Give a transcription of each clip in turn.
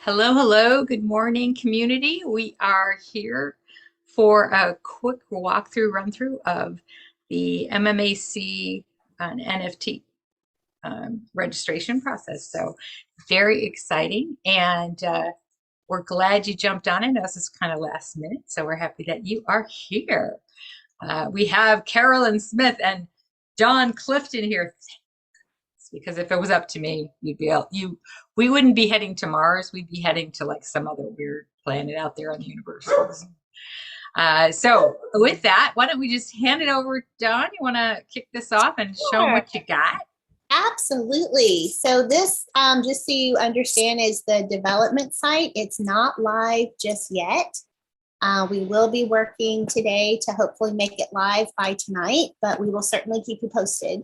Hello, hello. Good morning, community. We are here for a quick walkthrough, run through of the MMAC and NFT registration process. So very exciting, and we're glad you jumped on it. This is kind of last minute, so we're happy that you are here. We have Carolyn Smith and John Clifton here. Because if it was up to me, we wouldn't be heading to Mars. We'd be heading to like some other weird planet out there in the universe. So with that, why don't we just hand it over, Dawn? You want to kick this off and show them what you got? Absolutely. So this, just so you understand, is the development site. It's not live just yet. We will be working today to hopefully make it live by tonight, but we will certainly keep you posted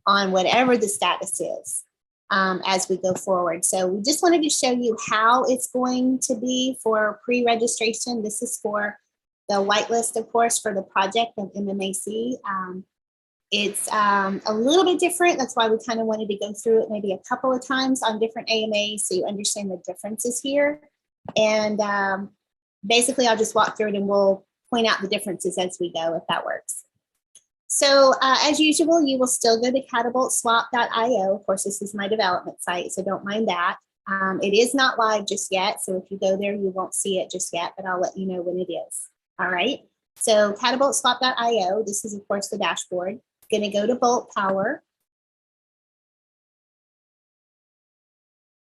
on whatever the status is as we go forward. So we just wanted to show you how it's going to be for pre-registration. This is for the whitelist, of course, for the project of MMAC. It's a little bit different. That's why we kind of wanted to go through it maybe a couple of times on different AMAs so you understand the differences here. And basically, I'll just walk through it and we'll point out the differences as we go, if that works. So as usual, you will still go to catapultswap.io. Of course, this is my development site, so don't mind that. It is not live just yet, so if you go there, you won't see it just yet, but I'll let you know when it is. All right, so catapultswap.io, this is, of course, the dashboard. Going to go to Bolt Power.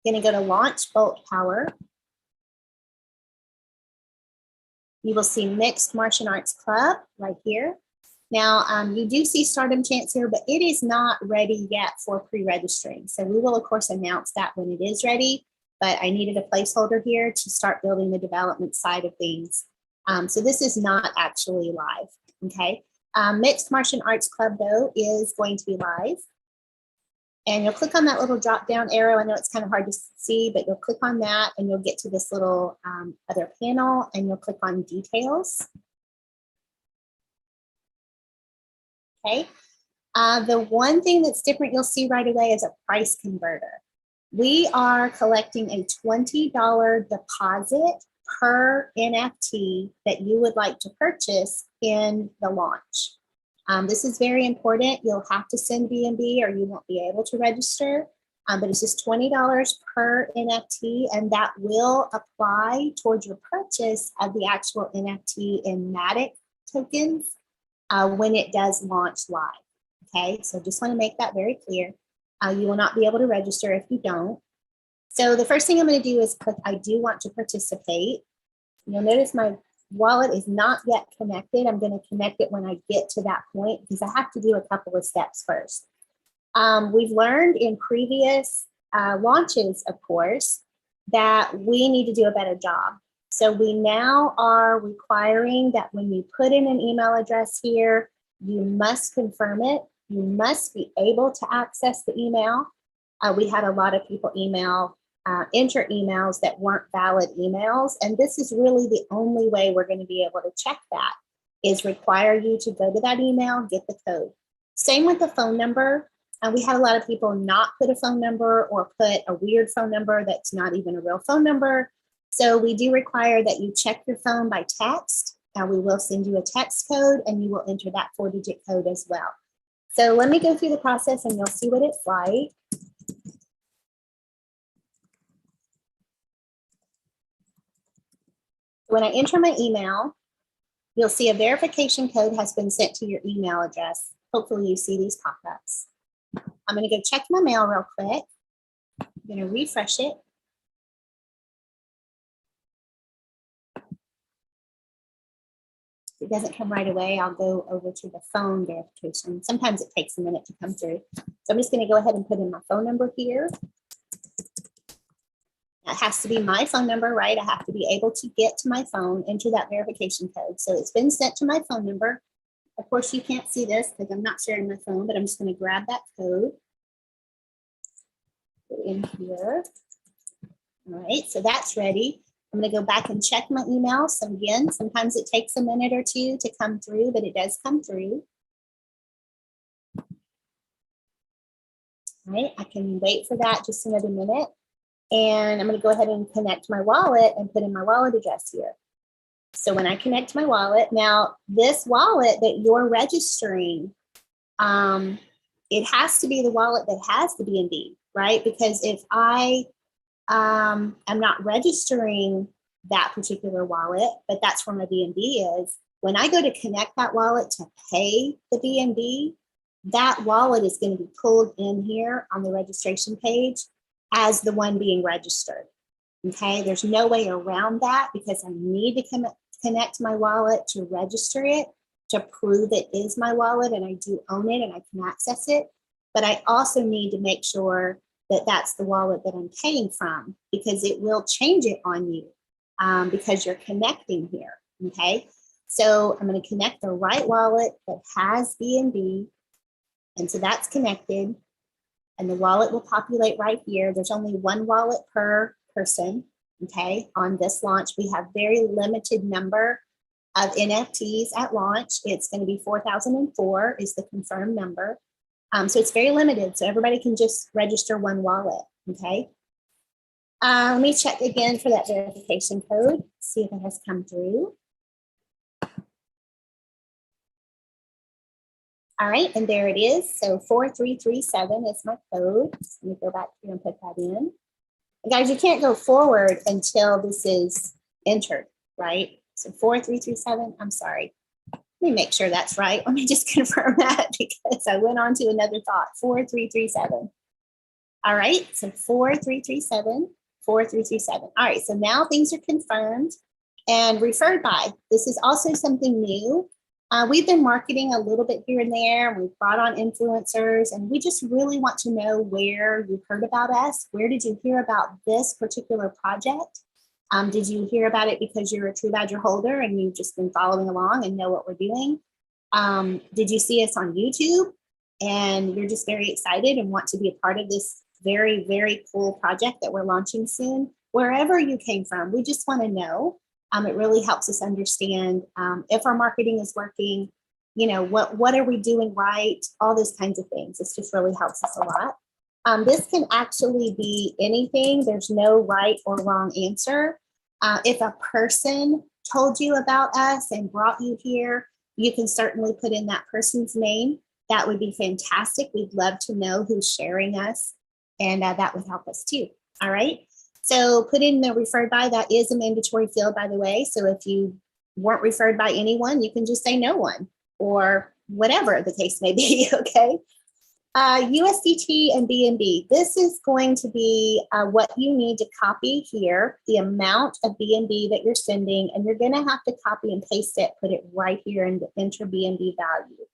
Going to go to Launch Bolt Power. You will see Mixed Martian Arts Club right here. Now, you do see Stardom Chance here, but it is not ready yet for pre-registering. So we will, of course, announce that when it is ready, but I needed a placeholder here to start building the development side of things. So this is not actually live, okay? Mixed Martian Arts Club, though, is going to be live. And you'll click on that little drop-down arrow. I know it's kind of hard to see, but you'll click on that and you'll get to this little other panel and you'll click on Details. Okay, the one thing that's different you'll see right away is a price converter. We are collecting a $20 deposit per NFT that you would like to purchase in the launch. This is very important. You'll have to send BNB or you won't be able to register, but it's just $20 per NFT, and that will apply towards your purchase of the actual NFT in MMAC tokens. When it does launch live. Okay, so just want to make that very clear. You will not be able to register if you don't. So the first thing I'm going to do is click I do want to participate. You'll notice my wallet is not yet connected. I'm going to connect it when I get to that point because I have to do a couple of steps first. We've learned in previous launches, of course, that we need to do a better job. So we now are requiring that when you put in an email address here, you must confirm it. You must be able to access the email. We had a lot of people enter emails that weren't valid emails. And this is really the only way we're going to be able to check that, is require you to go to that email, get the code. Same with the phone number. We had a lot of people not put a phone number or put a weird phone number that's not even a real phone number. So we do require that you check your phone by text, and we will send you a text code and you will enter that 4-digit code as well. So let me go through the process and you'll see what it's like. When I enter my email, you'll see a verification code has been sent to your email address. Hopefully you see these pop-ups. I'm going to go check my mail real quick. I'm going to refresh it. If it doesn't come right away, I'll go over to the phone verification. Sometimes it takes a minute to come through. So I'm just going to go ahead and put in my phone number here. It has to be my phone number, right? I have to be able to get to my phone, enter that verification code. So it's been sent to my phone number. Of course, you can't see this because I'm not sharing my phone, but I'm just going to grab that code. Put it in here. All right, so that's ready. I'm going to go back and check my email. So again, sometimes it takes a minute or two to come through, but it does come through. All right, I can wait for that just another minute. And I'm going to go ahead and connect my wallet and put in my wallet address here. So when I connect my wallet, now this wallet that you're registering, it has to be the wallet that has the BNB, right? Because if I am not registering that particular wallet, but that's where my BNB is, when I go to connect that wallet to pay the BNB, that wallet is going to be pulled in here on the registration page as the one being registered. Okay, there's no way around that because I need to connect my wallet to register it to prove it is my wallet and I do own it and I can access it. But I also need to make sure that that's the wallet that I'm paying from because it will change it on you because you're connecting here. Okay, so I'm going to connect the right wallet that has BNB. And so that's connected. And the wallet will populate right here. There's only one wallet per person, okay? On this launch, we have very limited number of NFTs at launch. It's going to be 4,004 is the confirmed number. So it's very limited. So everybody can just register one wallet, okay? Let me check again for that verification code, see if it has come through. All right, and there it is. So 4337 is my code. Let me go back here and put that in. And guys, you can't go forward until this is entered, right? So 4337, I'm sorry. Let me make sure that's right. Let me just confirm that because I went on to another thought, 4337. All right, so 4337, 4337. All right, so now things are confirmed and referred by. This is also something new. We've been marketing a little bit here and there. We've brought on influencers and we just really want to know where you heard about us. Where did you hear about this particular project? Did you hear about it because you're a TruBadger holder and you've just been following along and know what we're doing? Did you see us on YouTube and you're just very excited and want to be a part of this very, very cool project that we're launching soon? Wherever you came from, we just want to know. It really helps us understand if our marketing is working, you know, what are we doing right, all those kinds of things. This just really helps us a lot. This can actually be anything. There's no right or wrong answer. If a person told you about us and brought you here, you can certainly put in that person's name. That would be fantastic. We'd love to know who's sharing us, and that would help us too. All right. So put in the referred by. That is a mandatory field, by the way. So if you weren't referred by anyone, you can just say no one or whatever the case may be, okay? USDT and BNB. This is going to be what you need to copy here, the amount of BNB that you're sending, and you're going to have to copy and paste it, put it right here and enter BNB value.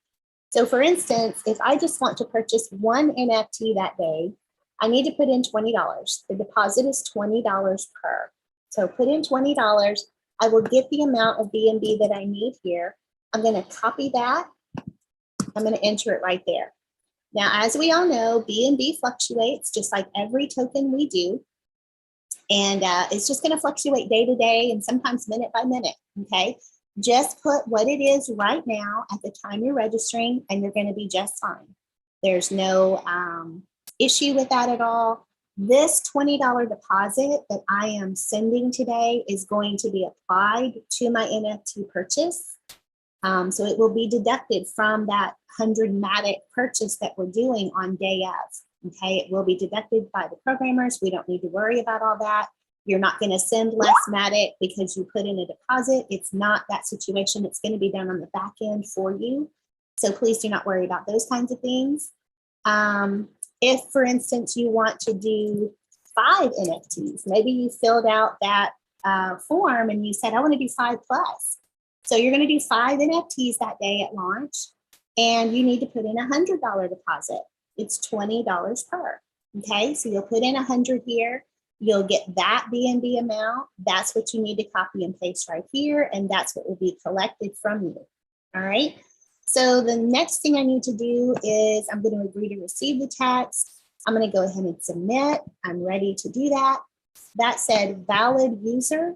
So for instance, if I just want to purchase one NFT that day, I need to put in $20. The deposit is $20 per. So put in $20. I will get the amount of BNB that I need here. I'm going to copy that. I'm going to enter it right there. Now, as we all know, BNB fluctuates just like every token we do. And it's just going to fluctuate day to day and sometimes minute by minute. Okay. Just put what it is right now at the time you're registering and you're going to be just fine. There's no issue with that at all. This $20 deposit that I am sending today is going to be applied to my NFT purchase. So it will be deducted from that 100 MATIC purchase that we're doing on day of. Okay, it will be deducted by the programmers. We don't need to worry about all that. You're not going to send less MATIC because you put in a deposit. It's not that situation. It's going to be done on the back end for you. So please do not worry about those kinds of things. If, for instance, you want to do 5 NFTs, maybe you filled out that form and you said, I want to do 5+. So you're going to do 5 NFTs that day at launch, and you need to put in a $100 deposit. It's $20 per. Okay, so you'll put in 100 here. You'll get that BNB amount. That's what you need to copy and paste right here, and that's what will be collected from you. All right. So the next thing I need to do is I'm going to agree to receive the text. I'm going to go ahead and submit. I'm ready to do that. That said valid user.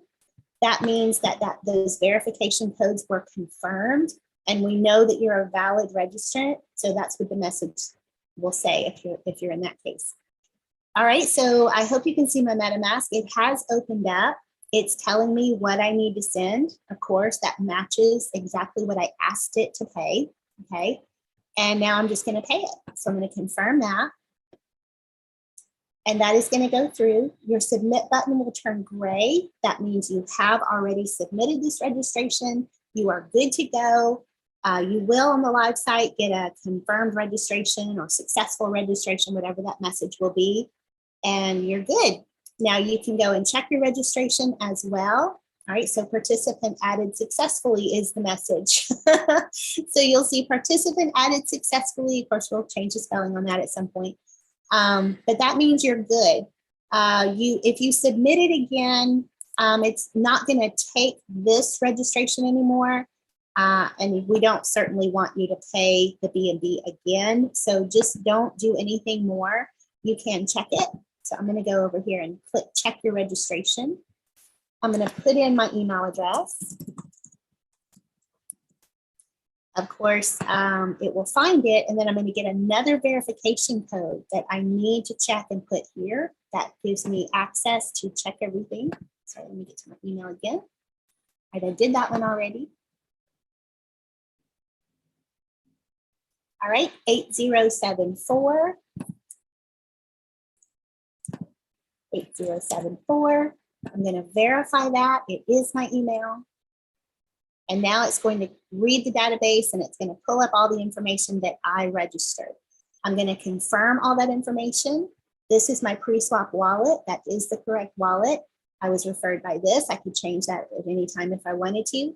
That means that those verification codes were confirmed and we know that you're a valid registrant. So that's what the message will say if you're in that case. All right, so I hope you can see my MetaMask. It has opened up. It's telling me what I need to send. Of course, that matches exactly what I asked it to pay, okay? And now I'm just gonna pay it. So I'm gonna confirm that. And that is gonna go through. Your submit button will turn gray. That means you have already submitted this registration. You are good to go. You will on the live site get a confirmed registration or successful registration, whatever that message will be, and you're good. Now you can go and check your registration as well. All right, so participant added successfully is the message. So you'll see participant added successfully. Of course, we'll change the spelling on that at some point. But that means you're good. If you submit it again, it's not going to take this registration anymore. And we don't certainly want you to pay the B&B again. So just don't do anything more. You can check it. So I'm going to go over here and click check your registration. I'm going to put in my email address. Of course, it will find it, and then I'm going to get another verification code that I need to check and put here. That gives me access to check everything. So let me get to my email again. All right, I did that one already. All right, 8074. 8074. I'm going to verify that. It is my email. And now it's going to read the database and it's going to pull up all the information that I registered. I'm going to confirm all that information. This is my pre-swap wallet. That is the correct wallet. I was referred by this. I could change that at any time if I wanted to.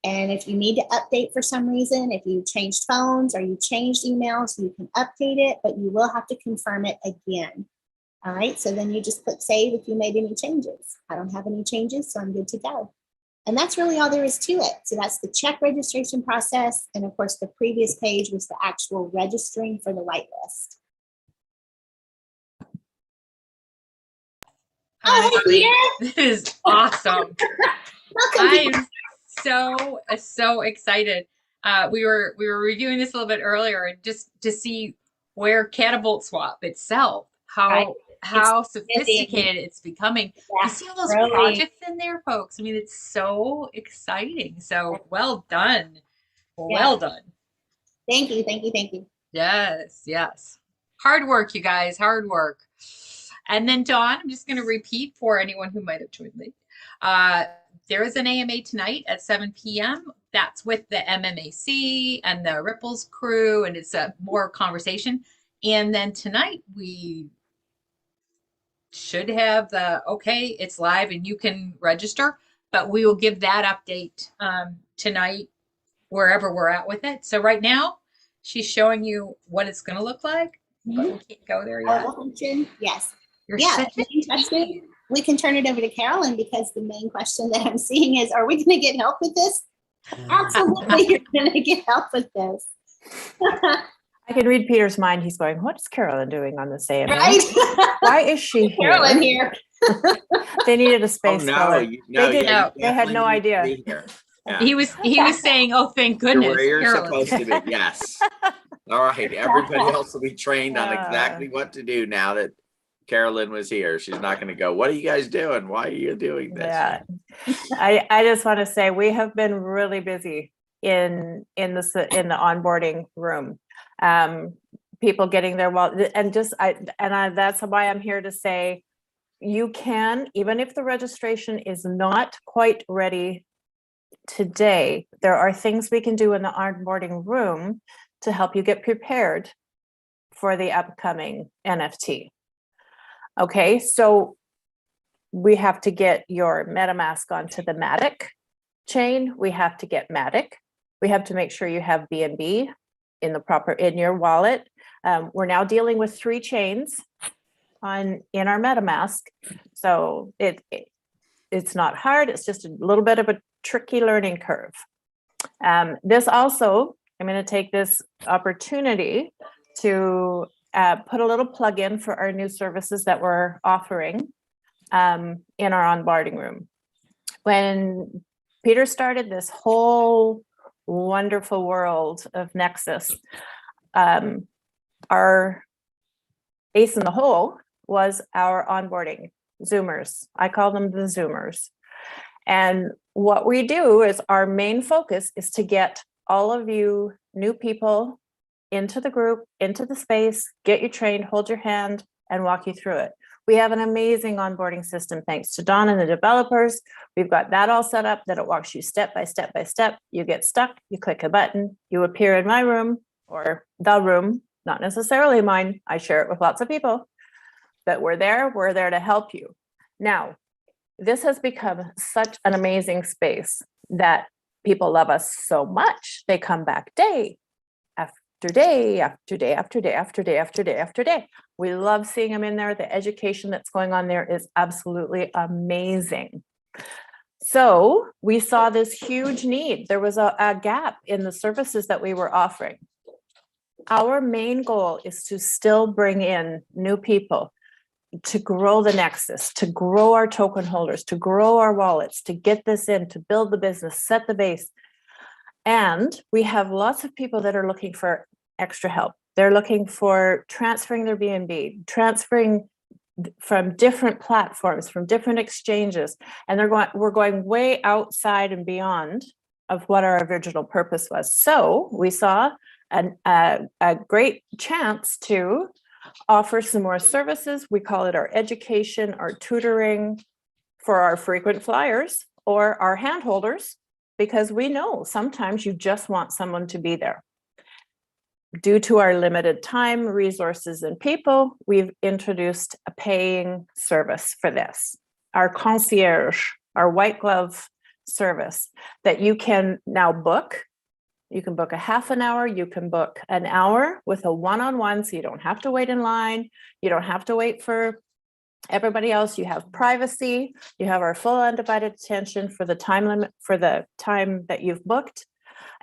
And if you need to update for some reason, if you changed phones or you changed emails, you can update it, but you will have to confirm it again. All right, so then you just click save if you made any changes. I don't have any changes, so I'm good to go. And that's really all there is to it. So that's the check registration process. And of course, the previous page was the actual registering for the whitelist. Oh, hey, Peter. This is awesome. Welcome, I'm so excited. We were reviewing this a little bit earlier, and just to see where Catapult Swap itself, how sophisticated it's becoming. Yeah, You see all those really. projects in there, folks. I mean, it's so exciting. So well done. Well done. Thank you, thank you, thank you. Yes, yes. Hard work, you guys, hard work. And then Dawn, I'm just going to repeat for anyone who might have joined late. There is an AMA tonight at 7 p.m. That's with the MMAC and the Ripples crew, and it's a more conversation. And then tonight we should have the, okay, it's live and you can register, but we will give that update tonight wherever we're at with it. So right now she's showing you what it's going to look like, but we can't go there yet. Yes. You're Yeah, such a team. we can turn it over to Carolyn, because the main question that I'm seeing is, are we going to get help with this? Absolutely, you're going to get help with this. I can read Peter's mind. He's going, what is Carolyn doing on this AMA? Right? Why is she here? Carolyn here. They needed a space filler. They had no idea. Yeah. He was saying, "Oh, thank goodness, you're where you're Carolyn." supposed to be." Yes. All right. Everybody else will be trained on exactly what to do now that Carolyn was here. She's not going to go, "What are you guys doing? Why are you doing this?" Yeah. I just want to say we have been really busy in the onboarding room. People getting their wallet, and that's why I'm here to say, you can, even if the registration is not quite ready today, there are things we can do in the onboarding room to help you get prepared for the upcoming NFT. Okay, so we have to get your MetaMask onto the Matic chain. We have to get Matic. We have to make sure you have BNB in your wallet. We're now dealing with 3 chains in our MetaMask, so it's not hard. It's just a little bit of a tricky learning curve. This also, I'm going to take this opportunity to put a little plug in for our new services that we're offering in our onboarding room. When Peter started this whole wonderful world of Nexus, our ace in the hole was our onboarding Zoomers. I call them the Zoomers. And what we do is our main focus is to get all of you new people into the group, into the space, get you trained, hold your hand, and walk you through it. We have an amazing onboarding system thanks to Don and the developers. We've got that all set up that it walks you step by step by step. You get stuck, you click a button, you appear in my room or the room, not necessarily mine. I share it with lots of people, but we're there to help you. Now, this has become such an amazing space that people love us so much. They come back day after day, after day, after day, after day, after day, after day. We love seeing them in there. The education that's going on there is absolutely amazing. So we saw this huge need. There was a gap in the services that we were offering. Our main goal is to still bring in new people, to grow the Nexus, to grow our token holders, to grow our wallets, to get this in, to build the business, set the base. And we have lots of people that are looking for extra help. They're looking for transferring their BNB, transferring from different platforms, from different exchanges. And we're going way outside and beyond of what our original purpose was. So we saw a great chance to offer some more services. We call it our education, our tutoring for our frequent flyers or our handholders, because we know sometimes you just want someone to be there. Due to our limited time, resources, and people, we've introduced a paying service for this. Our concierge, our white glove service that you can now book. You can book a half an hour, you can book an hour with a one-on-one, so you don't have to wait in line. You don't have to wait for everybody else. You have privacy. You have our full undivided attention for the time limit, for the time that you've booked.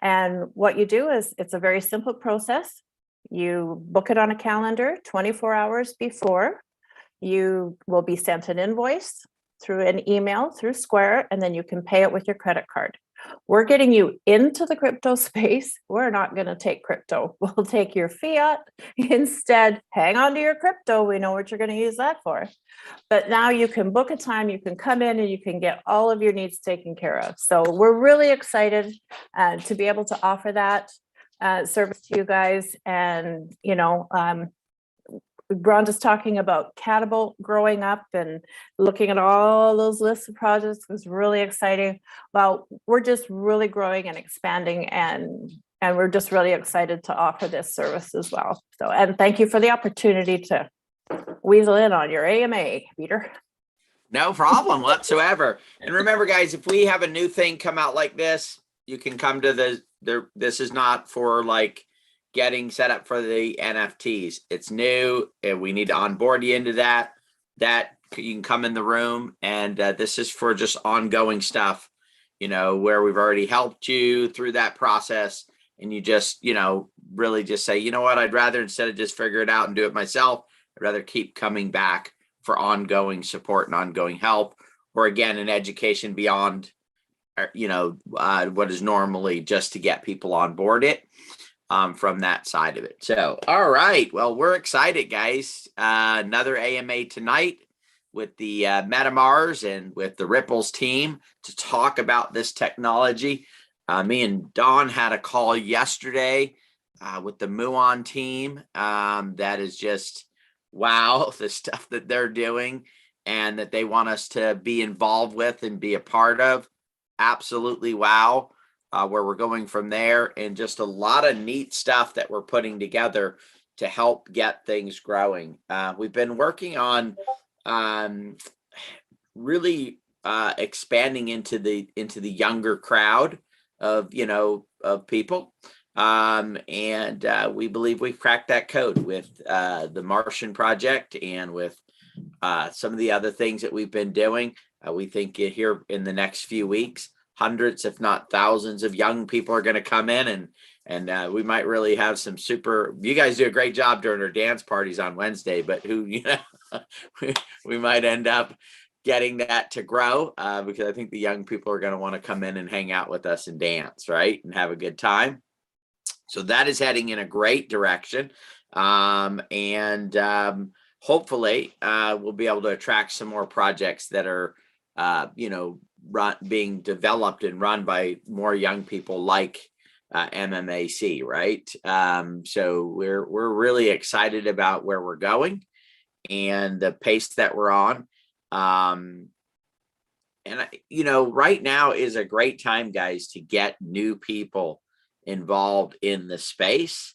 And what you do is, it's a very simple process. You book it on a calendar 24 hours before. You will be sent an invoice through an email, through Square, and then you can pay it with your credit card. We're getting you into the crypto space. We're not going to take crypto. We'll take your fiat. Instead, hang on to your crypto. We know what you're going to use that for. But now you can book a time, you can come in and you can get all of your needs taken care of. So we're really excited to be able to offer that service to you guys. And, you know, Rhonda's talking about Catable growing up and looking at all those lists of projects was really exciting. Well, we're just really growing and expanding, and we're just really excited to offer this service as well. So, and thank you for the opportunity to weasel in on your AMA, Peter. No problem whatsoever. And remember, guys, if we have a new thing come out like this, you can come to this is not for like getting set up for the NFTs. It's new and we need to onboard you into that you can come in the room, and this is for just ongoing stuff, you know, where we've already helped you through that process, and you just, you know, really just say, you know what, I'd rather, instead of just figure it out and do it myself, I'd rather keep coming back for ongoing support and ongoing help, or again, an education beyond, you know, what is normally just to get people on board it. From that side of it. So, all right. Well, we're excited, guys. Another AMA tonight with the MetaMars and with the Ripples team to talk about this technology. Me and Dawn had a call yesterday with the Muon team. That is just, wow, the stuff that they're doing and that they want us to be involved with and be a part of. Absolutely wow. Where we're going from there, and just a lot of neat stuff that we're putting together to help get things growing. We've been working on really expanding into the younger crowd of, you know, of people. And we believe we've cracked that code with the Martian project and with some of the other things that we've been doing. We think here in the next few weeks, hundreds, if not thousands of young people are going to come in, and we might really have some super, you guys do a great job during our dance parties on Wednesday, but who, you know, we might end up getting that to grow because I think the young people are going to want to come in and hang out with us and dance, right? And have a good time. So that is heading in a great direction. hopefully we'll be able to attract some more projects that are, being developed and run by more young people like MMAC, right? So we're really excited about where we're going and the pace that we're on. And right now is a great time, guys, to get new people involved in the space,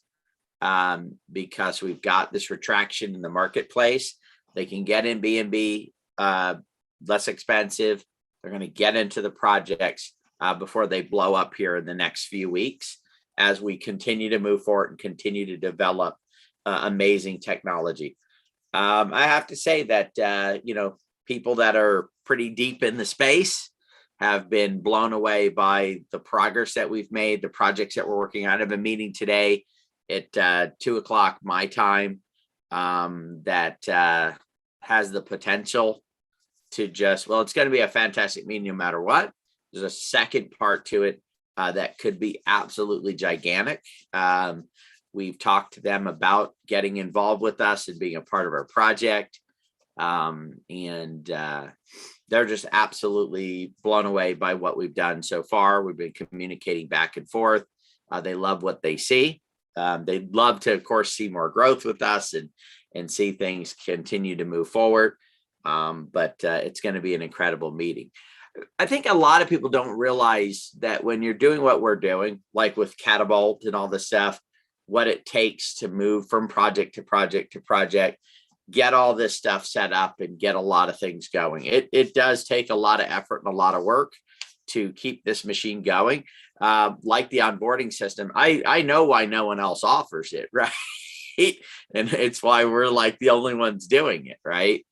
because we've got this retraction in the marketplace. They can get in B&B less expensive. They're going to get into the projects before they blow up here in the next few weeks as we continue to move forward and continue to develop amazing technology. I have to say that, people that are pretty deep in the space have been blown away by the progress that we've made, the projects that we're working on. I have a meeting today at 2:00 my time that has the potential to it's going to be a fantastic meeting no matter what. There's a second part to it that could be absolutely gigantic. We've talked to them about getting involved with us and being a part of our project. And they're just absolutely blown away by what we've done so far. We've been communicating back and forth. They love what they see. They'd love to, of course, see more growth with us and see things continue to move forward. But it's going to be an incredible meeting. I think a lot of people don't realize that when you're doing what we're doing, like with Catapult and all this stuff, what it takes to move from project to project to project, get all this stuff set up and get a lot of things going. It does take a lot of effort and a lot of work to keep this machine going. Like the onboarding system, I know why no one else offers it, right? And it's why we're like the only ones doing it, right?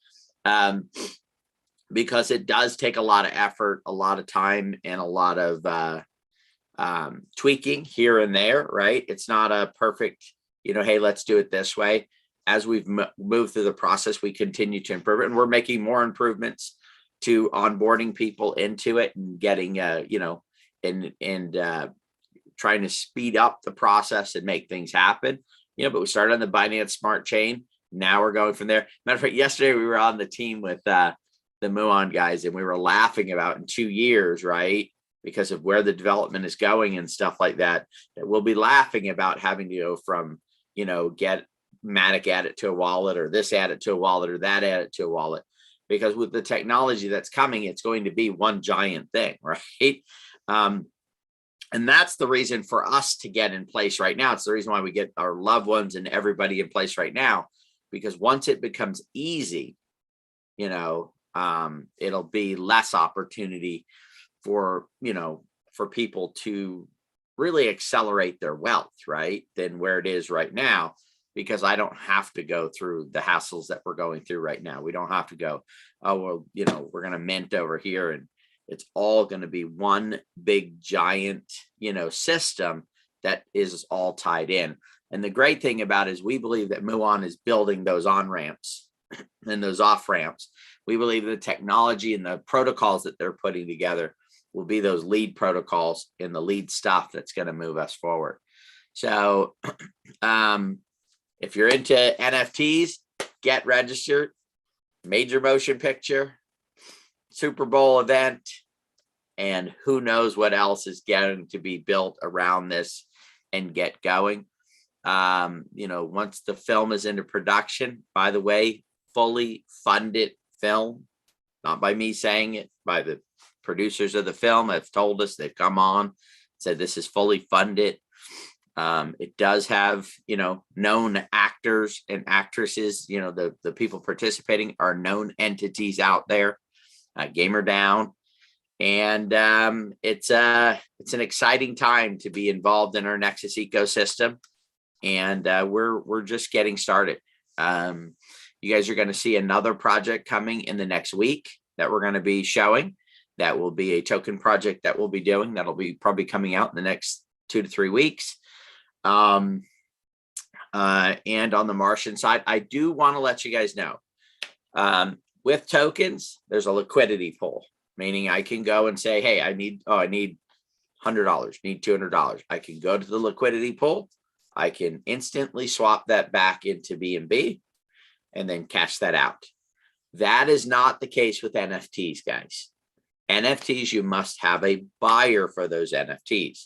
Because it does take a lot of effort, a lot of time, and a lot of tweaking here and there, right? It's not a perfect, hey, let's do it this way. As we've moved through the process, we continue to improve it, and we're making more improvements to onboarding people into it and getting, trying to speed up the process and make things happen. But we started on the Binance Smart Chain. Now we're going from there. Matter of fact, yesterday we were on the team with the Muon guys, and we were laughing about in 2 years, right? Because of where the development is going and stuff like that, that we'll be laughing about having to go from, get MMAC add it to a wallet, or this add it to a wallet, or that add it to a wallet, because with the technology that's coming, it's going to be one giant thing, right? And that's the reason for us to get in place right now. It's the reason why we get our loved ones and everybody in place right now, because once it becomes easy, it'll be less opportunity for people to really accelerate their wealth, right, than where it is right now. Because I don't have to go through the hassles that we're going through right now. We don't have to go, we're going to mint over here, and it's all going to be one big giant, system that is all tied in. And the great thing about it is we believe that Muon is building those on-ramps and those off-ramps. We believe the technology and the protocols that they're putting together will be those lead protocols and the lead stuff that's going to move us forward. So, if you're into NFTs, get registered. Major motion picture, Super Bowl event, and who knows what else is going to be built around this and get going. Once the film is into production, by the way, fully funded film, not by me saying it, by the producers of the film have told us, they've come on, said this is fully funded. It does have, known actors and actresses, the people participating are known entities out there, Gamer Down. And it's an exciting time to be involved in our Nexus ecosystem. And we're just getting started. You guys are going to see another project coming in the next week that we're going to be showing. That will be a token project that we'll be doing. That'll be probably coming out in the next 2 to 3 weeks. And on the Martian side, I do want to let you guys know, with tokens, there's a liquidity pool, meaning I can go and say, hey, I need $100, need $200. I can go to the liquidity pool. I can instantly swap that back into BNB. and then cash that out. That is not the case with NFTs, guys. NFTs, you must have a buyer for those NFTs.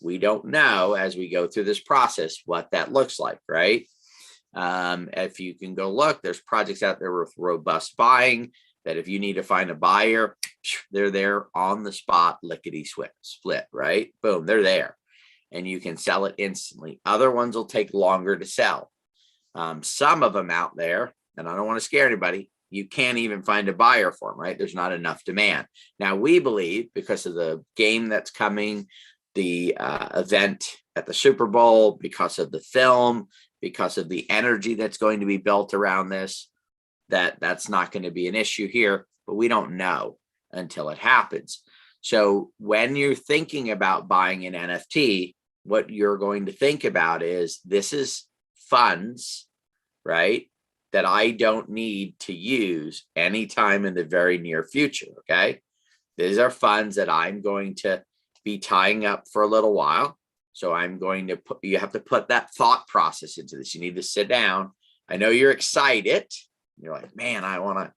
We don't know as we go through this process what that looks like, right? If you can go look, there's projects out there with robust buying that if you need to find a buyer, they're there on the spot, lickety split, right? Boom, they're there. And you can sell it instantly. Other ones will take longer to sell. Some of them out there, and I don't want to scare anybody, you can't even find a buyer for them, right? There's not enough demand. Now, we believe because of the game that's coming, the event at the Super Bowl, because of the film, because of the energy that's going to be built around this, that's not going to be an issue here, but we don't know until it happens. So when you're thinking about buying an NFT, what you're going to think about is this is funds, right, that I don't need to use anytime in the very near future, okay? These are funds that I'm going to be tying up for a little while. So I'm going to put, you have to put that thought process into this. You need to sit down. I know you're excited. You're like, man, I want to,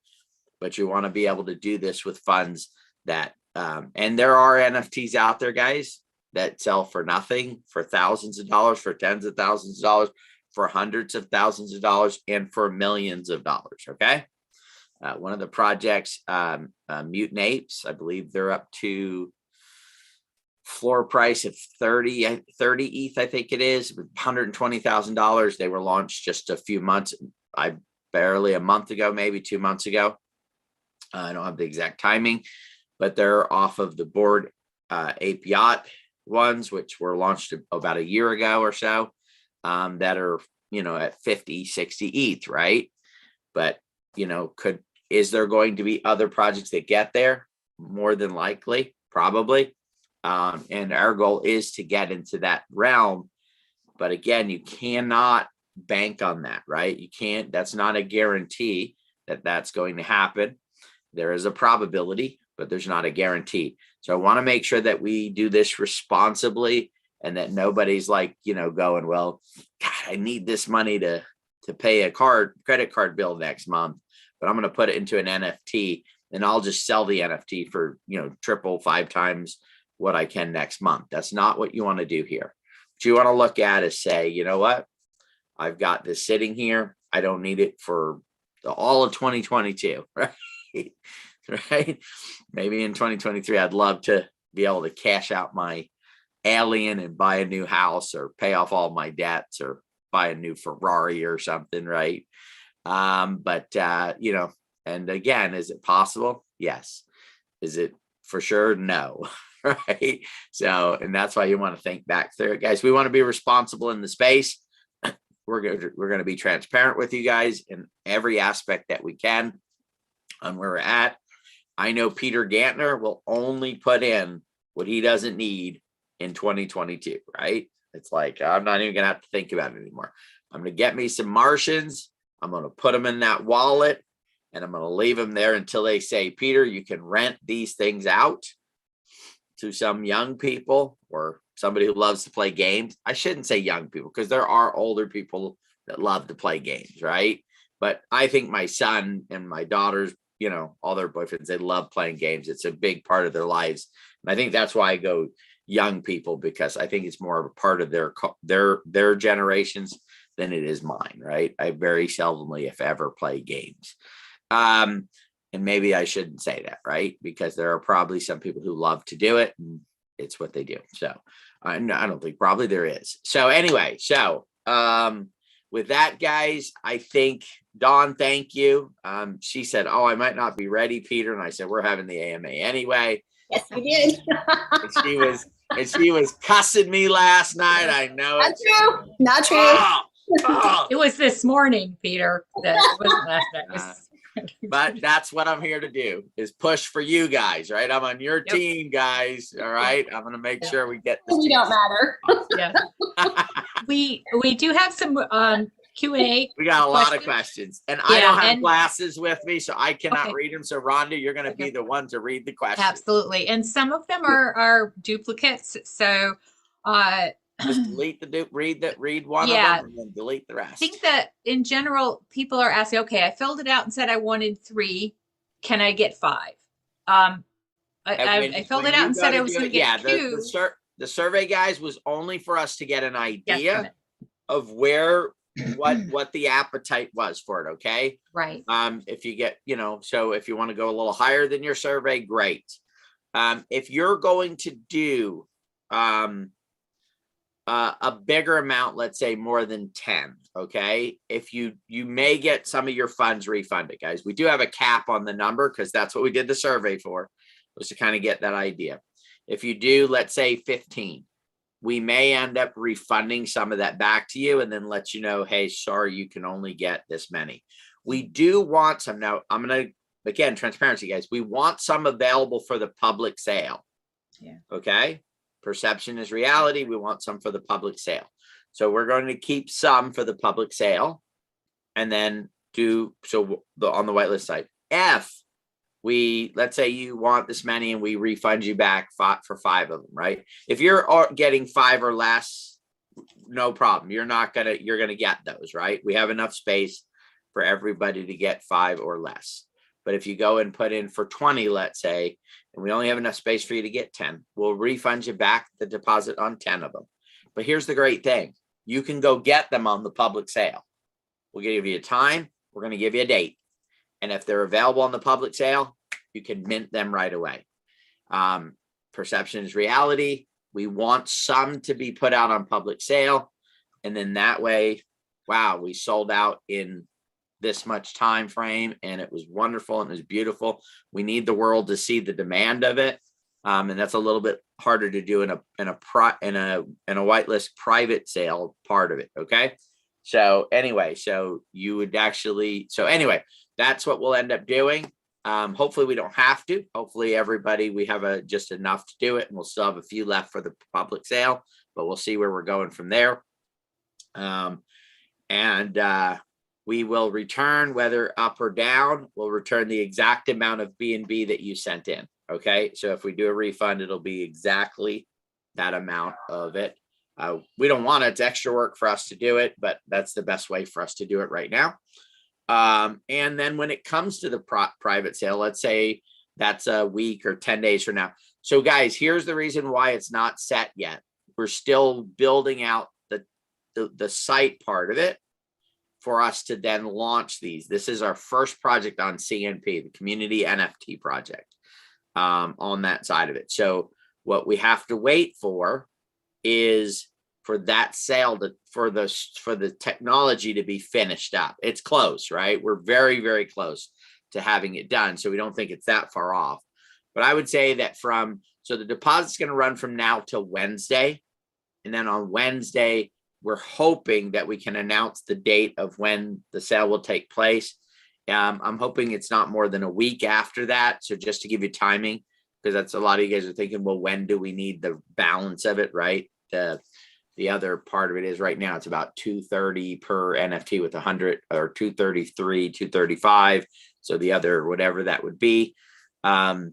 but you want to be able to do this with funds that, and there are NFTs out there, guys, that sell for nothing, for thousands of dollars, for tens of thousands of dollars, for hundreds of thousands of dollars, and for millions of dollars. Okay. One of the projects, Mutant Apes, I believe they're up to floor price of 30 ETH, I think it is, $120,000. They were launched just a few months, barely a month ago, maybe 2 months ago. I don't have the exact timing, but they're off of the Bored Ape Yacht ones, which were launched about a year ago or so, that are, at 50, 60 ETH, right? But, is there going to be other projects that get there? More than likely, probably. And our goal is to get into that realm. But again, you cannot bank on that, right? You can't, that's not a guarantee that that's going to happen. There is a probability, but there's not a guarantee. So I want to make sure that we do this responsibly and that nobody's like, going, well, God, I need this money to pay a credit card bill next month, but I'm going to put it into an NFT and I'll just sell the NFT for, 5 times what I can next month. That's not what you want to do here. What you want to look at is say, you know what? I've got this sitting here. I don't need it for all of 2022, right? Right? Maybe in 2023, I'd love to be able to cash out my alien and buy a new house or pay off all my debts or buy a new Ferrari or something, right? But and again, is it possible? Yes. Is it for sure? No. Right. So, and that's why you want to think back through it, guys. We want to be responsible in the space. We're going to be transparent with you guys in every aspect that we can on where we're at. I know Peter Gantner will only put in what he doesn't need in 2022, right? It's like, I'm not even going to have to think about it anymore. I'm going to get me some Martians. I'm going to put them in that wallet and I'm going to leave them there until they say, Peter, you can rent these things out to some young people or somebody who loves to play games. I shouldn't say young people because there are older people that love to play games, right? But I think my son and my daughters, all their boyfriends, they love playing games. It's a big part of their lives. And I think that's why I go young people, because I think it's more of a part of their generations than it is mine, right? I very seldomly, if ever, play games. And maybe I shouldn't say that, right? Because there are probably some people who love to do it and it's what they do. So I don't think probably there is. So anyway, with that, guys, I think Dawn, thank you. She said, oh, I might not be ready, Peter. And I said, we're having the AMA anyway. Yes, you did. and she was cussing me last night. I know Not true. Not true. Oh. It was this morning, Peter. That wasn't last night. But that's what I'm here to do, is push for you guys, right? I'm on your team, guys. All right. I'm going to make sure we get this. You don't matter. Yeah. We do have some Q&A. We got a lot of questions, and I don't have glasses with me, so I cannot read them. So Rhonda, you're going to be the one to read the questions. Absolutely. And some of them are duplicates. So Just delete read one Yeah. of them and then delete the rest. I think that in general, people are asking, okay, I filled it out and said I wanted 3. Can I get 5? I filled When it out you and go said I to was do going it, to yeah, get 2. the survey, guys, was only for us to get an idea Guesstimate. of where what the appetite was for it. Okay. Right. If you get, so if you want to go a little higher than your survey, great. If you're going to do a bigger amount, let's say more than 10, okay, if you may get some of your funds refunded, guys. We do have a cap on the number because that's what we did the survey for, was to kind of get that idea. If you do, let's say 15, we may end up refunding some of that back to you and then let you know, hey, sorry, you can only get this many. We do want some. Now I'm going to, again, transparency, guys, we want some available for the public sale. Yeah. Okay. Perception is reality. We want some for the public sale. So we're going to keep some for the public sale and then on the whitelist side. If let's say you want this many and we refund you back for 5 of them, right? If you're getting 5 or less, no problem. You're going to get those, right? We have enough space for everybody to get 5 or less. But if you go and put in for 20, let's say, and we only have enough space for you to get 10, we'll refund you back the deposit on 10 of them. But here's the great thing. You can go get them on the public sale. We'll give you a time. We're going to give you a date. And if they're available on the public sale, you can mint them right away. Perception is reality. We want some to be put out on public sale. And then that way, wow, we sold out in this much time frame and it was wonderful and it was beautiful. We need the world to see the demand of it. And that's a little bit harder to do in a whitelist private sale part of it. Okay. So anyway, that's what we'll end up doing. Hopefully we don't have to. Hopefully everybody, we have just enough to do it and we'll still have a few left for the public sale, but we'll see where we're going from there. We will return, whether up or down, we'll return the exact amount of B&B that you sent in. Okay. So if we do a refund, it'll be exactly that amount of it. We don't want it. It's extra work for us to do it, but that's the best way for us to do it right now. And then when it comes to the private sale, let's say that's a week or 10 days from now. So guys, here's the reason why it's not set yet. We're still building out the site part of it for us to then launch these. This is our first project on CNP, the community NFT project, on that side of it. So what we have to wait for is for that sale for the technology to be finished up. It's close, right? We're very, very close to having it done. So we don't think it's that far off. But I would say that so the deposit's going to run from now till Wednesday. And then on Wednesday, we're hoping that we can announce the date of when the sale will take place. I'm hoping it's not more than a week after that. So just to give you timing, because that's a lot of you guys are thinking, well, when do we need the balance of it, right? The other part of it is right now it's about 230 per NFT with 100 or 233, 235. So the other, whatever that would be, that'll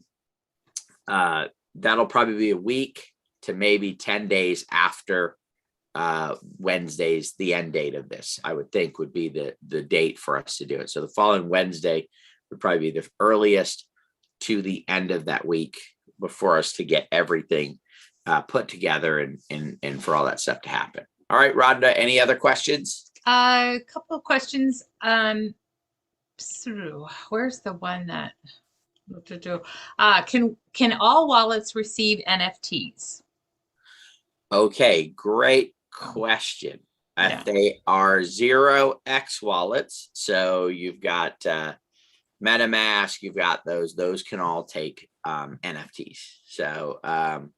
probably be a week to maybe 10 days after Wednesday's the end date of this. I would think would be the date for us to do it. So the following Wednesday would probably be the earliest to the end of that week before us to get everything put together and for all that stuff to happen. All right, Rhonda, any other questions? A couple of questions. Where's the one that can all wallets receive NFTs? Okay, great question. Yeah. They are 0x wallets. So you've got MetaMask, you've got those can all take NFTs. So I'm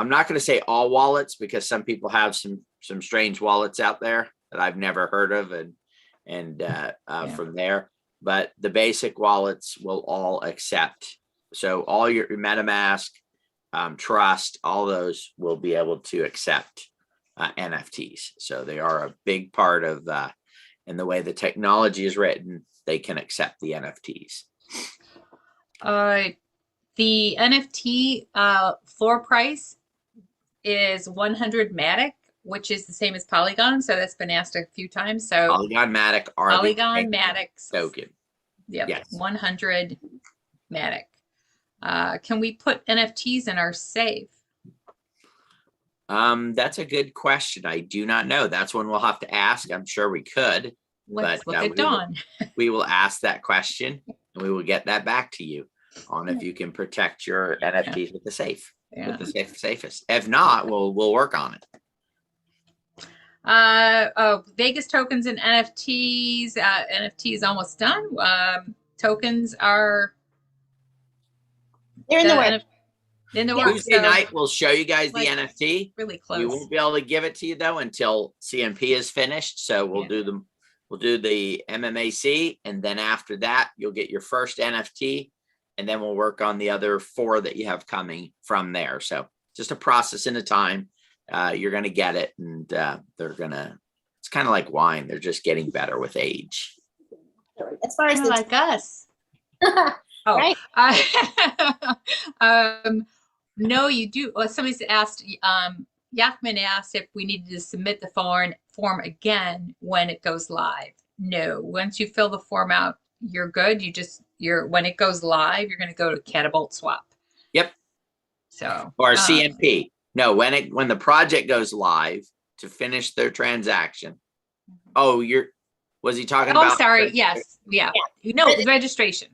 not going to say all wallets because some people have some strange wallets out there that I've never heard of from there, but the basic wallets will all accept. So all your MetaMask, Trust, all those will be able to accept NFTs. So they are a big part of in the way the technology is written, they can accept the NFTs. The NFT floor price is 100 Matic, which is the same as Polygon. So that's been asked a few times. So Polygon Matic are Polygon the Matic token. Yep. Yes. 100 Matic. Can we put NFTs in our safe? That's a good question. I do not know. That's one we'll have to ask. I'm sure we could. Let's But, look at Dawn. We will ask that question and we will get that back to you on if you can protect your NFTs with the safe, with the safest. If not, we'll work on it. Vegas tokens and NFTs. NFT is almost done. Tokens are They're in the works. In the works. Tuesday night, we'll show you guys the like, NFT. Really close. We won't be able to give it to you though until CMP is finished. So we'll do the MMAC, and then after that, you'll get your first NFT, and then we'll work on the other 4 that you have coming from there. So just a process in a time. You're gonna get it, and they're gonna. It's kind of like wine; they're just getting better with age. As far as like us. Right. No, you do. Well, somebody's asked. Yakman asked if we needed to submit the form again when it goes live. No, once you fill the form out, you're good. When it goes live, you're going to go to Catapult Swap. Yep. So or CMP. No, when the project goes live to finish their transaction. Oh, was he talking about? I'm sorry. Yes. Yeah. No, registration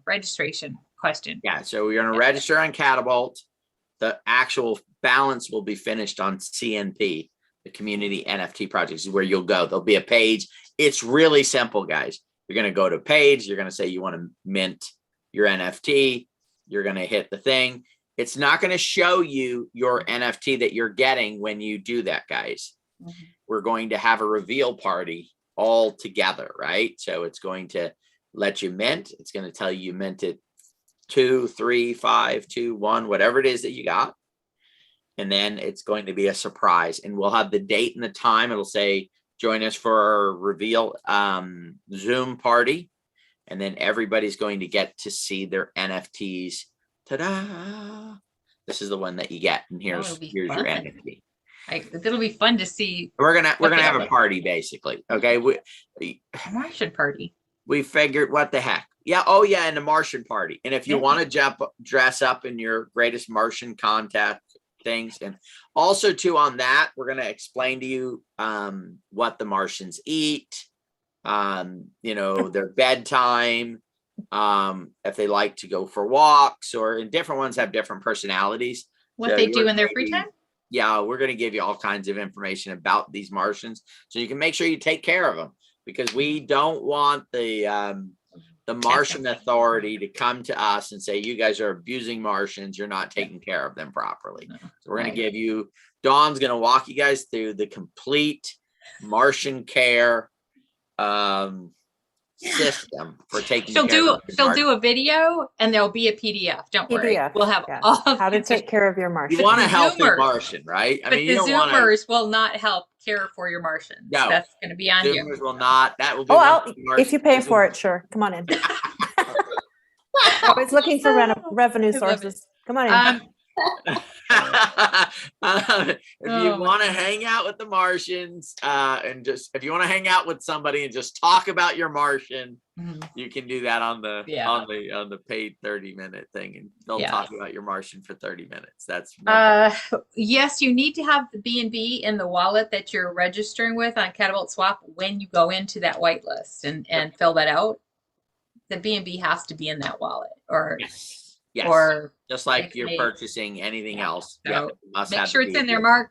question. Yeah. So we're going to register on Catapult. The actual balance will be finished on CNP, the community NFT projects, is where you'll go. There'll be a page. It's really simple, guys. You're going to go to a page. You're going to say you want to mint your NFT. You're going to hit the thing. It's not going to show you your NFT that you're getting when you do that, guys. Mm-hmm. We're going to have a reveal party all together, right? So it's going to let you mint. It's going to tell you minted 2, 3, 5, 2, 1, whatever it is that you got. And then it's going to be a surprise, and we'll have the date and the time. It'll say, join us for our reveal Zoom party. And then everybody's going to get to see their NFTs. Ta-da! This is the one that you get. And here's your NFT. It'll be fun to see. We're gonna have a party, basically. Okay. Martian party. We figured, what the heck? Yeah. Oh yeah. And the Martian party. And if you want to dress up in your greatest Martian contact things, and also too on that, we're going to explain to you what the Martians eat, their bedtime, if they like to go for walks, or in different ones have different personalities. What they do in their free time? Yeah, we're going to give you all kinds of information about these Martians, so you can make sure you take care of them, because we don't want the Martian Authority to come to us and say, you guys are abusing Martians, you're not taking care of them properly. No. So we're going to give you, Dawn's going to walk you guys through the complete Martian care system for taking she'll do a video, and there'll be a PDF. Don't worry. We'll have all of how to take care of your Martian. You want to help your Martian, right? But the Zoomers will not help care for your Martian. No, that's going to be on you. Zoomers will not. That will be. If you pay for it, sure. Come on in. Always looking for revenue sources. Come on in. If you want to hang out with the Martians, and if you want to hang out with somebody and just talk about your Martian, you can do that on the paid 30-minute thing, and they'll talk about your Martian for 30 minutes. That's yes, you need to have the BNB in the wallet that you're registering with on Catapult Swap when you go into that whitelist and fill that out. The BNB has to be in that wallet, or yes. Or just like you're purchasing anything else. So make sure it's in there, Mark.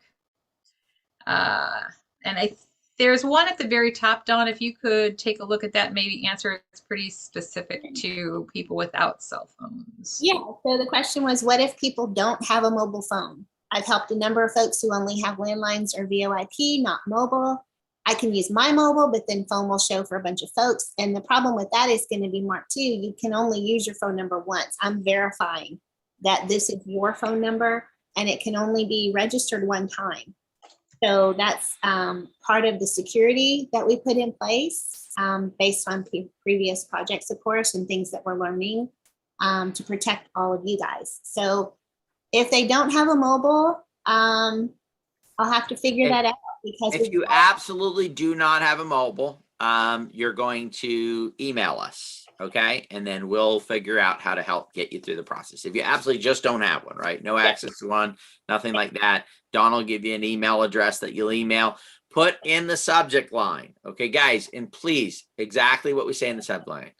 And there's one at the very top, Dawn. If you could take a look at that, maybe answer. It's pretty specific to people without cell phones. Yeah. So the question was, what if people don't have a mobile phone? I've helped a number of folks who only have landlines or VoIP, not mobile. I can use my mobile, but then phone will show for a bunch of folks. And the problem with that is going to be, Mark, too. You can only use your phone number once. I'm verifying that this is your phone number, and it can only be registered one time. So that's part of the security that we put in place based on previous projects, of course, and things that we're learning to protect all of you guys. So if they don't have a mobile, I'll have to figure that out because If you absolutely do not have a mobile, you're going to email us, okay? And then we'll figure out how to help get you through the process. If you absolutely just don't have one, right? No access to one, nothing like that. Don will give you an email address that you'll email. Put in the subject line, okay, guys? And please, exactly what we say in the subject line.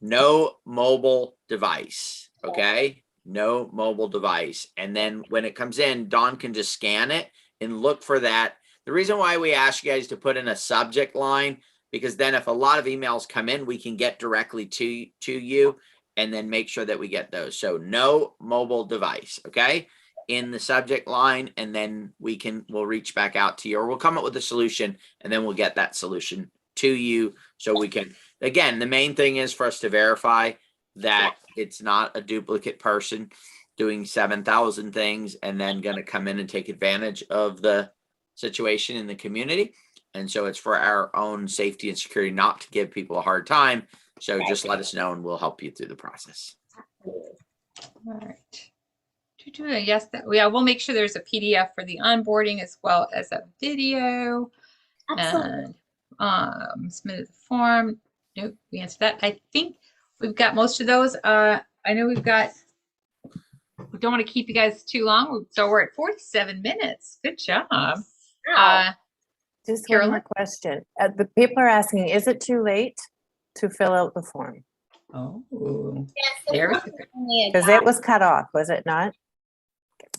No mobile device, okay? No mobile device. And then when it comes in, Don can just scan it and look for that. The reason why we ask you guys to put in a subject line, because then if a lot of emails come in, we can get directly to you and then make sure that we get those. So no mobile device, okay? In the subject line, and then we'll reach back out to you, or we'll come up with a solution, and then we'll get that solution to you so we can, again, the main thing is for us to verify that it's not a duplicate person doing 7,000 things and then going to come in and take advantage of the situation in the community. And so it's for our own safety and security, not to give people a hard time. So just let us know and we'll help you through the process. All right. Yes, we'll make sure there's a PDF for the onboarding as well as a video. Absolutely. And submitted the form. Nope, we answered that. I think we've got most of those. I know we don't want to keep you guys too long, so we're at 47 minutes. Good job. Just Carolyn? one more question. The people are asking, is it too late to fill out the form? Oh, Yes, Because it was cut off, was it not?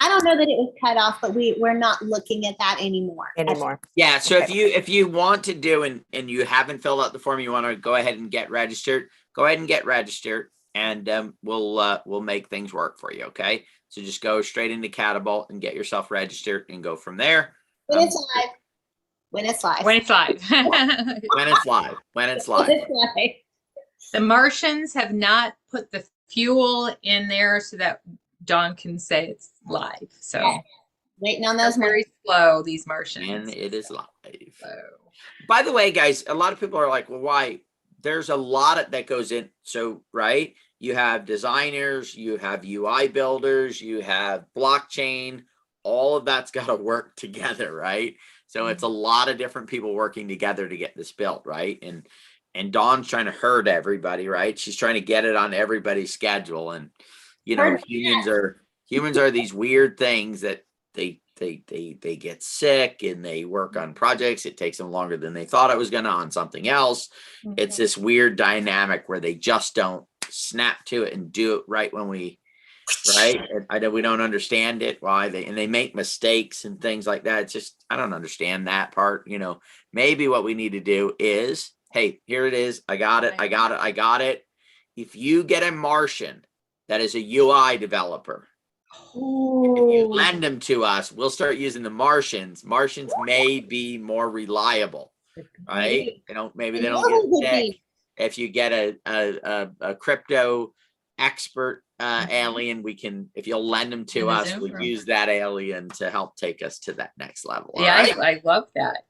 I don't know that it was cut off, but we're not looking at that anymore. Yeah. So Okay. if you want to do and you haven't filled out the form, you want to go ahead and get registered, go ahead and get registered, and we'll make things work for you. Okay. So just go straight into Catapult and get yourself registered and go from there. When it's live. When it's live. when it's live. When it's live. When it's live. When it's live. The Martians have not put the fuel in there so that Dawn can say it's live. So Yeah. Waiting on those. they're very slow, these Martians. And it is live. So, By the way, guys, a lot of people are like, well, why? There's a lot that goes in. So, right, you have designers, you have UI builders, you have blockchain, all of that's got to work together, right? So it's a lot of different people working together to get this built, right? And Dawn's trying to herd everybody, right? She's trying to get it on everybody's schedule. And, you know, humans are these weird things that they get sick and they work on projects. It takes them longer than they thought it was going to on something else. Mhm. It's this weird dynamic where they just don't snap to it and do it right when we, right. I know we don't understand it, why they make mistakes and things like that. It's just, I don't understand that part. You know, maybe what we need to do is, hey, here it is. I got it. If you get a Martian that is a UI developer, if you lend them to us, we'll start using the Martians. Martians may be more reliable, right? Maybe they don't get sick. If you get a crypto expert alien, if you'll lend them to us, we'll use that alien to help take us to that next level. yeah, right? I love that.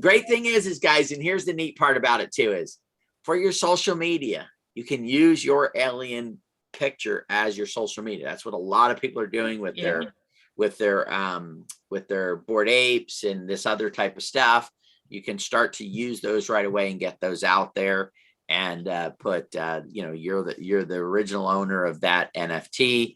Great thing is guys, and here's the neat part about it too, is for your social media, you can use your alien picture as your social media. That's what a lot of people are doing with their Bored Apes and this other type of stuff. You can start to use those right away and get those out there and put you're the original owner of that NFT.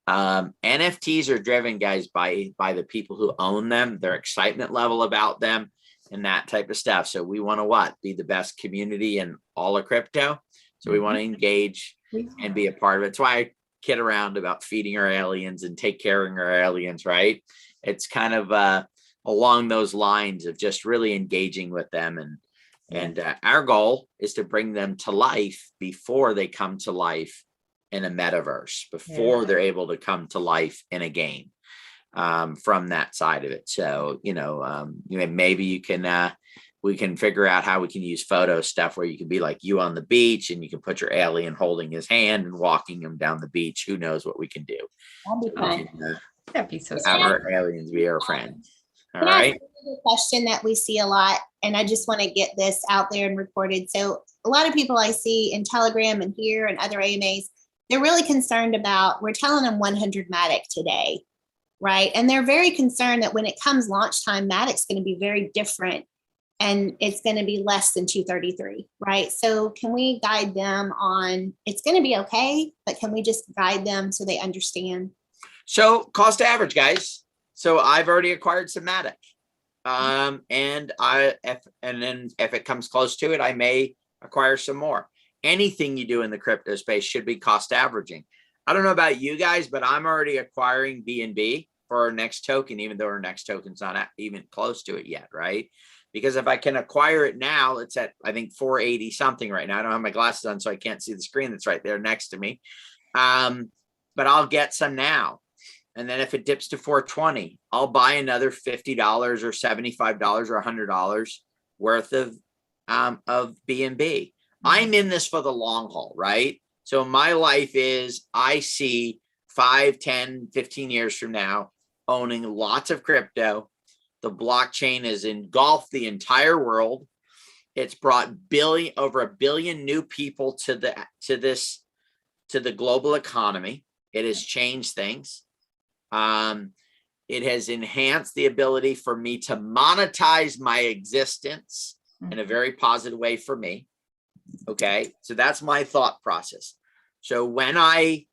NFTs are driven, guys, by the people who own them, their excitement level about them and that type of stuff. So we want to be the best community in all of crypto. So we want to engage and be a part of it. That's why I kid around about feeding our aliens and take care of our aliens, right? It's kind of along those lines of just really engaging with them. And our goal is to bring them to life before they come to life in a metaverse, before they're able to come to life in a game from that side of it. So, maybe you can, we can figure out how we can use photo stuff where you can be like you on the beach and you can put your alien holding his hand and walking him down the beach. Who knows what we can do? That'd be fun. That'd be so Have sweet. our aliens be our friends. All Can I ask right. another question that we see a lot, and I just want to get this out there and recorded. So a lot of people I see in Telegram and here and other AMAs, they're really concerned about, we're telling them 100 Matic today. right? And they're very concerned that when it comes launch time, MATIC's going to be very different and it's going to be less than 233, right? So can we guide them on, it's going to be okay, but can we just guide them so they understand? So cost average, guys. So I've already acquired some MMAC. And then if it comes close to it, I may acquire some more. Anything you do in the crypto space should be cost averaging. I don't know about you guys, but I'm already acquiring BNB for our next token, even though our next token's not even close to it yet, right? Because if I can acquire it now, it's at, I think, 480 something right now. I don't have my glasses on, so I can't see the screen that's right there next to me. But I'll get some now. And then if it dips to 420, I'll buy another $50 or $75 or $100 worth of BNB. I'm in this for the long haul, right? So my life is, I see 5, 10, 15 years from now, owning lots of crypto. The blockchain has engulfed the entire world. It's brought over a billion new people to the global economy. It has changed things. It has enhanced the ability for me to monetize my existence in a very positive way for me. Okay, so that's my thought process. So when I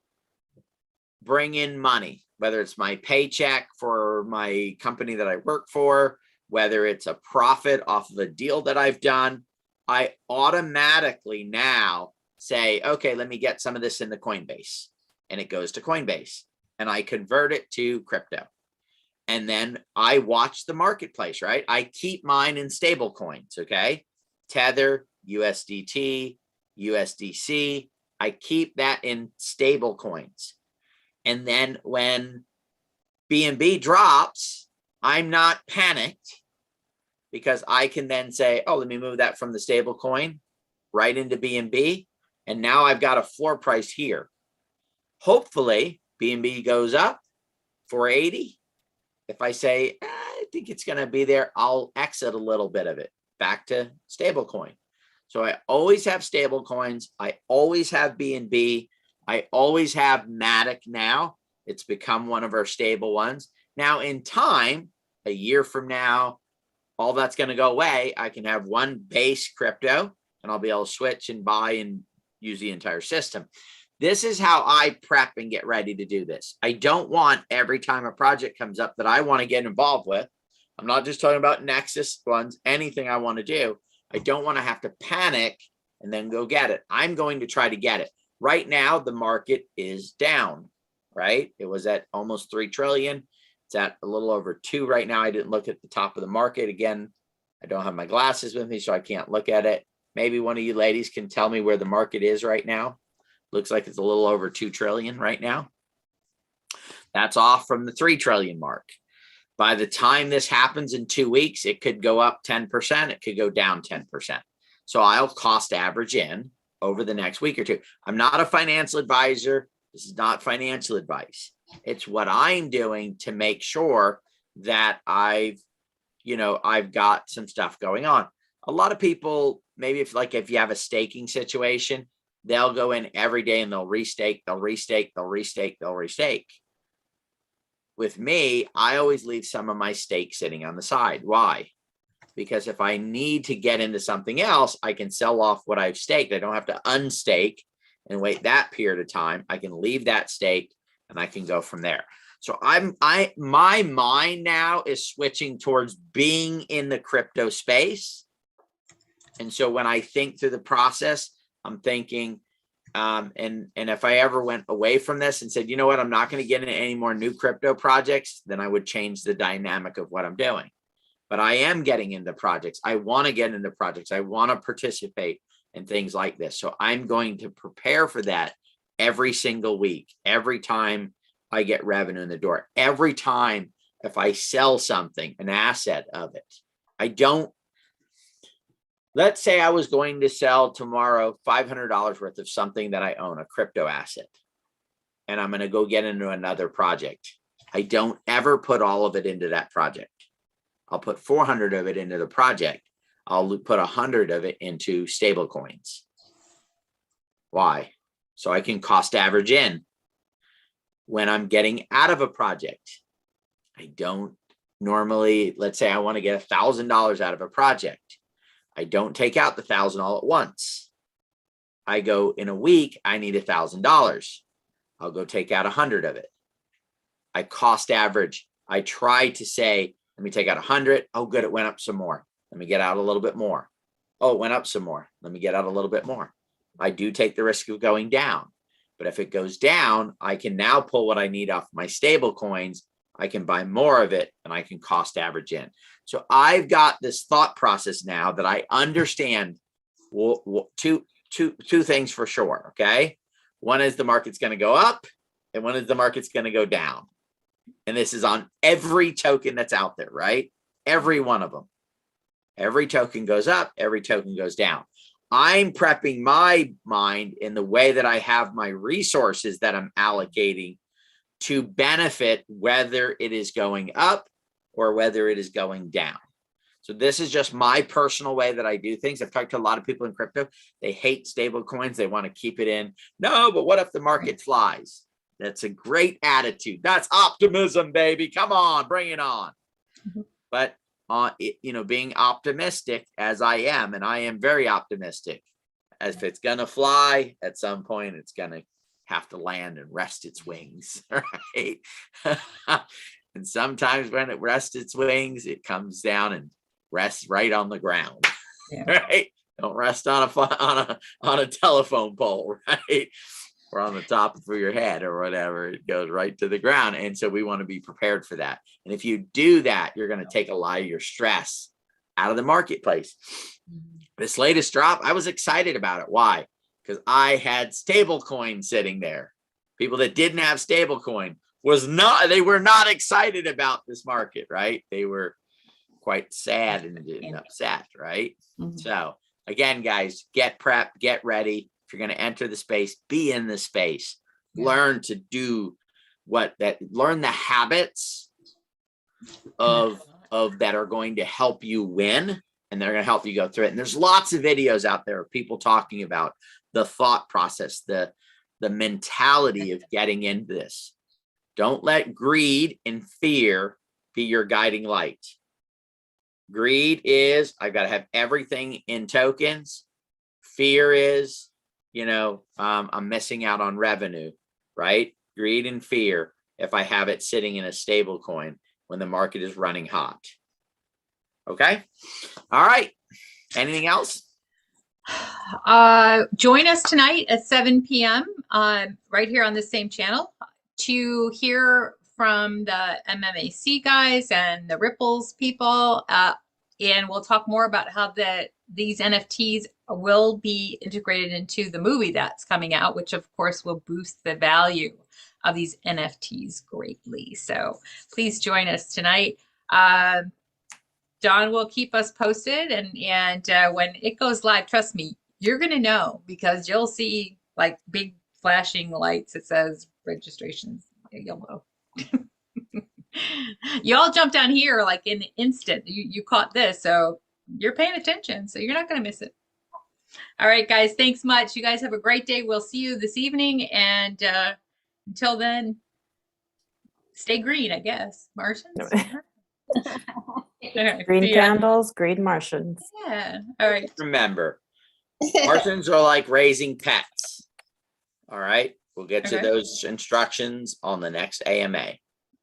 bring in money, whether it's my paycheck for my company that I work for, whether it's a profit off of a deal that I've done, I automatically now say, okay, let me get some of this in the Coinbase, and it goes to Coinbase, and I convert it to crypto. And then I watch the marketplace, right? I keep mine in stable coins, okay? Tether, USDT, USDC. I keep that in stable coins. And then when BNB drops, I'm not panicked, because I can then say, oh, let me move that from the stable coin right into BNB. And now I've got a floor price here. Hopefully BNB goes up 480. If I say, I think it's going to be there, I'll exit a little bit of it back to stable coin. So I always have stable coins. I always have BNB. I always have MATIC now. It's become one of our stable ones. Now in time, a year from now, all that's going to go away. I can have one base crypto and I'll be able to switch and buy and use the entire system. This is how I prep and get ready to do this. I don't want every time a project comes up that I want to get involved with. I'm not just talking about Nexus ones, anything I want to do. I don't want to have to panic and then go get it. I'm going to try to get it. Right now, the market is down, right? It was at almost 3 trillion. It's at a little over 2 right now. I didn't look at the top of the market. Again, I don't have my glasses with me, so I can't look at it. Maybe one of you ladies can tell me where the market is right now. Looks like it's a little over 2 trillion right now. That's off from the 3 trillion mark. By the time this happens in 2 weeks, it could go up 10%. It could go down 10%. So I'll cost average in over the next week or two. I'm not a financial advisor. This is not financial advice. It's what I'm doing to make sure that I've got some stuff going on. A lot of people, maybe if you have a staking situation, they'll go in every day and they'll restake, they'll restake, they'll restake, they'll restake. With me, I always leave some of my stake sitting on the side. Why? Because if I need to get into something else, I can sell off what I've staked. I don't have to unstake and wait that period of time. I can leave that stake and I can go from there. So my mind now is switching towards being in the crypto space. And so when I think through the process, I'm thinking, and if I ever went away from this and said, you know what, I'm not going to get into any more new crypto projects, then I would change the dynamic of what I'm doing. But I am getting into projects. I want to get into projects. I want to participate in things like this. So I'm going to prepare for that every single week, every time I get revenue in the door, every time if I sell something, an asset of it. Let's say I was going to sell tomorrow $500 worth of something that I own, a crypto asset, and I'm going to go get into another project. I don't ever put all of it into that project. I'll put 400 of it into the project. I'll put 100 of it into stable coins. Why? So I can cost average in when I'm getting out of a project. I don't normally, let's say I want to get $1,000 out of a project. I don't take out the 1,000 all at once. I go in a week, I need $1,000. I'll go take out 100 of it. I cost average. I try to say, let me take out 100. Oh, good. It went up some more. Let me get out a little bit more. Oh, it went up some more. Let me get out a little bit more. I do take the risk of going down, but if it goes down, I can now pull what I need off my stable coins. I can buy more of it and I can cost average in. So I've got this thought process now that I understand two things for sure. Okay. One is the market's going to go up and one is the market's going to go down. And this is on every token that's out there, right? Every one of them. Every token goes up, every token goes down. I'm prepping my mind in the way that I have my resources that I'm allocating to benefit whether it is going up or whether it is going down. So this is just my personal way that I do things. I've talked to a lot of people in crypto. They hate stable coins. They want to keep it in. No, but what if the market flies? That's a great attitude. That's optimism, baby. Come on, bring it on. But being optimistic as I am, and I am very optimistic, as if it's gonna fly at some point, it's gonna have to land and rest its wings, right? And sometimes when it rests its wings, it comes down and rests right on the ground, right? Don't rest on a telephone pole, right? Or on the top of your head or whatever. It goes right to the ground. And so we want to be prepared for that. And if you do that, you're going to take a lot of your stress out of the marketplace. This latest drop, I was excited about it. Why? Because I had stable coin sitting there. People that didn't have stable coin they were not excited about this market, right? They were quite sad and upset, right? So again, guys, get prepped, get ready. If you're going to enter the space, be in the space, learn to do learn the habits of that are going to help you win, and they're going to help you go through it. And there's lots of videos out there of people talking about the thought process, the mentality of getting into this. Don't let greed and fear be your guiding light. Greed is, I've got to have everything in tokens. Fear is, I'm missing out on revenue, right? Greed and fear if I have it sitting in a stable coin when the market is running hot. Okay. All right. Anything else? Join us tonight at 7 p.m. Right here on the same channel to hear from the MMAC guys and the Ripples people. And we'll talk more about how these NFTs will be integrated into the movie that's coming out, which of course will boost the value of these NFTs greatly. So please join us tonight. Don will keep us posted, and when it goes live, trust me, you're going to know, because you'll see like big flashing lights that says registrations. You'll know. You all jumped down here like in an instant. You caught this, so you're paying attention, so you're not going to miss it. All right, guys, thanks much. You guys have a great day. We'll see you this evening, and until then, stay green, I guess. Martians. Right, green candles, green Martians. Yeah. All right. Remember, Martians are like raising pets. All right. We'll get to those instructions on the next AMA.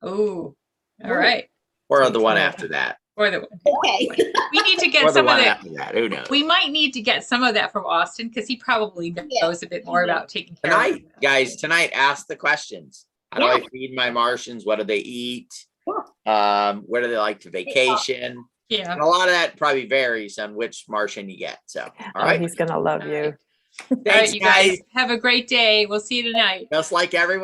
Oh, all right. Or the one after that. Or the one. Okay. We need to get Or the some one of after that. Who knows? We might need to get some of that from Austin, because he probably knows a bit more about taking care of tonight, guys. Tonight, ask the questions. How do I feed my Martians? What do they eat? Where do they like to vacation? Yeah. And a lot of that probably varies on which Martian you get. So, all right. He's gonna love you. All right, you guys have a great day. We'll see you tonight. Just like everyone.